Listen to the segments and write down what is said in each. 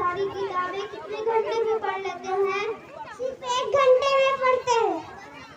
सारी किताबें कितने घंटे में पढ़ लेते हैं? सिर्फ 1 घंटे में पढ़ते हैं।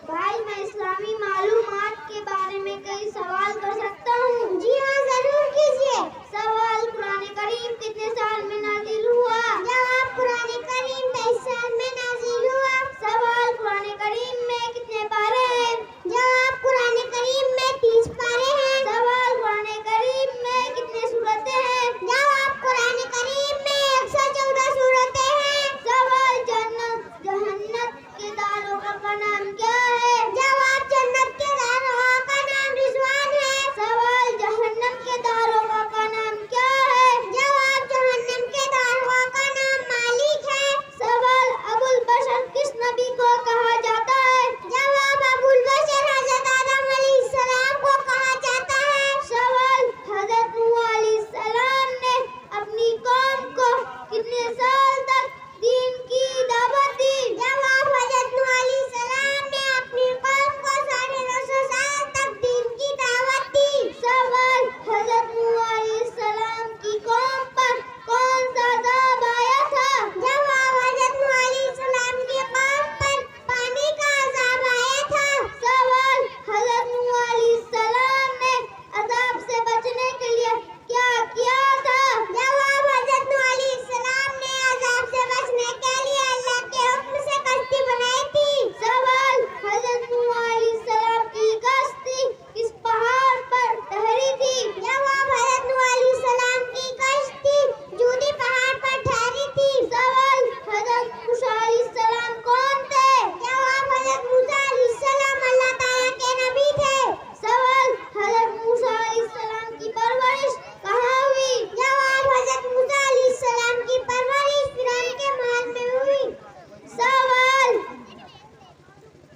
भाई, मैं इस्लामी मालूमात के बारे में कई सवाल कर सकता हूँ? जी हाँ, जरूर कीजिए। सवाल, कुरान करीम कितने साल में नाजिल हुआ? जवाब, कुरान करीम 23 साल में नाजिल हुआ। सवाल, कुरान करीम में कितने पारे हैं? जवाब, कुरान करीम में 30 पारे हैं। सवाल, कुरान करीम में कितने सूरतें हैं? जवाब, कुरान करीम में 114 सूरतें हैं। सवाल, जन्नत जहन्नम के दारोगा का नाम क्या है? जवाब, जन्नत के दारोगा का नाम रिजवान है। सवाल, जहन्नम के दारोगा का नाम क्या है? जवाब, जहन्नम के दारोगा का नाम मालिक है। सवाल, अबुल बशर किस नबी को कहा जाता है? जवाब, अबुल बशर हज़रत आदम अलैहिस्सलाम को कहा जाता है। सवाल, हज़रत नूह अलैहिस्सलाम ने अपनी कौम को कितने साल तक दीन की दावत दी? जवाब, हज़रत नूह अलैहिस्सलाम ने अपनी कौम को 950 साल तक दीन की दावत दी। सवाल, हज़रत नूह अलैहिस्सलाम की कौम पर कौन सा अज़ाब आया था? जवाब, हज़रत नूह अलैहिस्सलाम की कौम पर पानी का अज़ाब आया था। सवाल, हज़रत नूह अलैहिस्सलाम ने अज़ाब से बचने के लिए क्या किया था? जवाब, हज़रत नूह अलैहिस्सलाम ने अज़ाब से बचने के लिए अल्लाह के हुक्म से कश्ती बनाई थी। सवाल, हज़रत नूह अलैहिस्सलाम की कश्ती किस पहाड़ पर ठहरी थी? जवाब, हज़रत नूह अलैहिस्सलाम की कश्ती जूदी पहाड़ पर ठहरी थी। सवाल, हज़रत मूसा अलैहिस्सलाम कौन थे? जवाब, हज़रत मूसा अलैहिस्सलाम अल्लाह ताला के नबी थे। सवाल, हज़रत मूसा अलैहिस्सलाम की परवरिश कहाँ हुई? जवाब, हज़रत मूसा अलैहिस्सलाम की परवरिश फिरौन के महल में हुई। सवाल,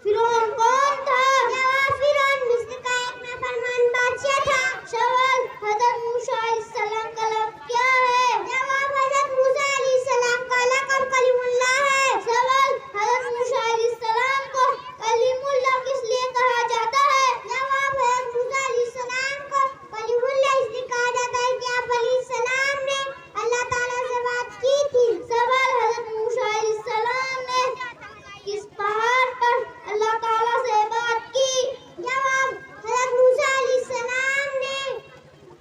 फिरौन कौन था? जवाब, फिरौन मिस्र का एक नाफरमान बादशाह था। सवाल, हज़रत मूसा अलैहिस्सलाम का लक़ब क्या है? जवाब, हज़रत मूसा अलैहिस्सलाम का लक़ब कलीमुल्लाह है। सवाल, हज़रत मूसा अलैहिस्सलाम को कलीमुल्लाह किस लिए कहा जाता है? जवाब, हज़रत मूसा अलैहिस्सलाम को कलीमुल्लाह इसलिए कहा जाता है कि आप अलैहिस्सलाम ने अल्लाह ताला से बात की थी। सवाल, हज़रत मूसा अलैहिस्सलाम ने किस पहाड़ पर अल्लाह ताला से बात की? जवाब, हज़रत मूसा अलैहिस्सलाम ने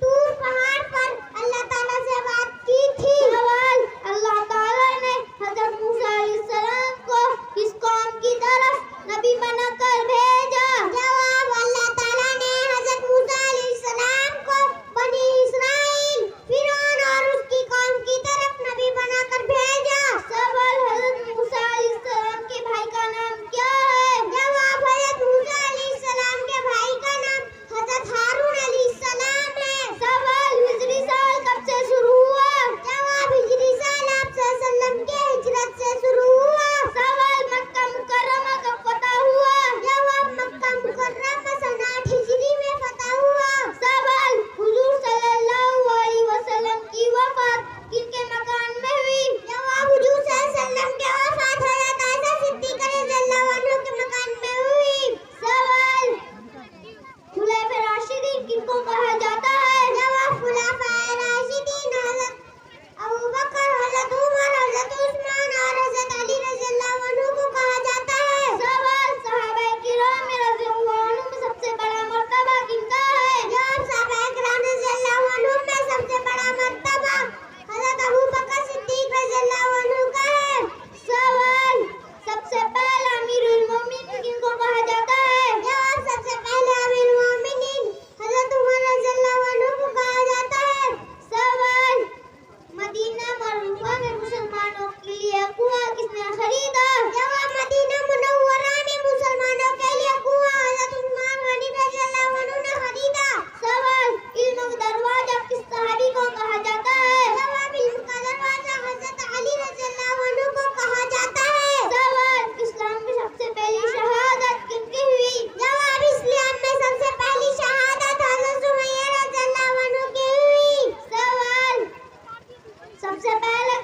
तूर पहाड़ पर अल्लाह ताला से बात की थी। सवाल, अल्लाह ताला ने हज़रत मूसा अलैहिस्सलाम को किस कौम की तरफ नबी बनाकर भेजा? जवाब, अल्लाह ताला ने हज़रत मूसा अलैहिस्सलाम को बनी इस्राइल, फिरौन और उसकी कौम की तरफ नबी बनाकर भेजा। सवाल, हज़रत मूसा अलैहिस्सलाम के भाई का नाम क्या है? जवाब, हज़रत मूसा अलैहिस्सलाम के भाई का नाम हज़रत हारून अलैहिस्सलाम है। सवाल, हिजरी साल कब से शुरू हुआ? जवाब, हिजरी साल आप सल्लल्लाहु अलैहि वसल्लम के हिजरत से शुरू हुआ। सवाल, मक्का मुकर्रमा कब फतह हुआ? जवाब, मक्का मुकर्रमा सन 8 हिजरी में फतह हुआ। सवाल, हुजूर सल्लल्लाहु अलैहि वसल्लम की वफात किनके मकान में हुई? जवाब, हुजूर सल्लल्लाहु अलैहि वसल्लम के वफात हज़रत आयशा सिद्दीक़ा रज़ियल्लाहु अन्हा के मकान में हुई। सवाल, खुलाफाए राशिदीन किनको कहा जाता है? जवाब, खुलाफाए राशिदीन हज़रत अबू बकर, हज़रत उमर, हज़रत उस्मान और हज़रत अली रज़ियल्लाहु अन्हु को कहा जाता है। सवाल, सहाबाए किराम रज़ियल्लाहु अन्हुम में सबसे बड़ा मर्तबा किनका है? जवाब, सहाबाए किराम रज़ियल्लाहु अन्हुम में सबसे बड़ा मर्तबा हज़रत अबू बकर सिद्दीक़ रज़ियल्लाहु अन्हु का है। सवाल, सबसे पहला अमीरुल मोमिनीन किनको कहा जाता है? जवाब, सबसे पहले अमीरुल मोमिनीन हज़रत उमर रज़ियल्लाहु अन्हु को कहा जाता है। सवाल, मदीना मरूफा में मुसलमानों के लिए कुआं किसने खरीदा? जवाब, मदीना मुनव्वरा में मुसलमानों के लिए कुआं हज़रत उस्मान गनी रज़ियल्लाहु अन्हु ने खरीदा। सवाल, इल्म का दरवाजा किस सहाबी को कहा जाता है? जवाब, इल्म का दरवाजा हज़रत अली रज़ियल्लाहु अन्हु को कहा जाता है। सवाल, इस्लाम में सबसे पहली शहादत किनकी हुई? जवाब, इस्लाम में सबसे पहली शहादत हज़रत सुमैया रज़ियल्लाहु अन्हु की हुई। सवाल, सबसे पहले